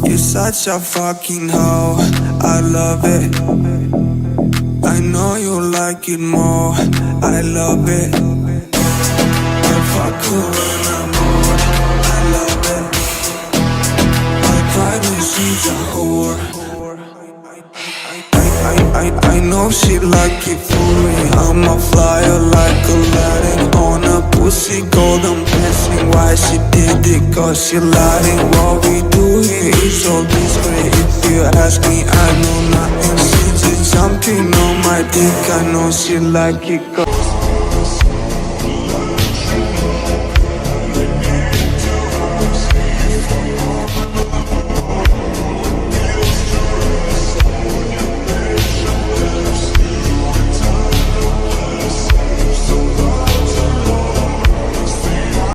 You're such a fucking hoe, I love it. I know you like it more, I love it. I fuck her when I'm bored, I love it. I cry when she's a whore. I know she like it for me. I'm a flyer like Aladdin on a pussy golden blessing. Why she did it? Cause she lied. What we do here is all discreet. If you ask me, I know nothing. She just jumping on my dick. I know she like it.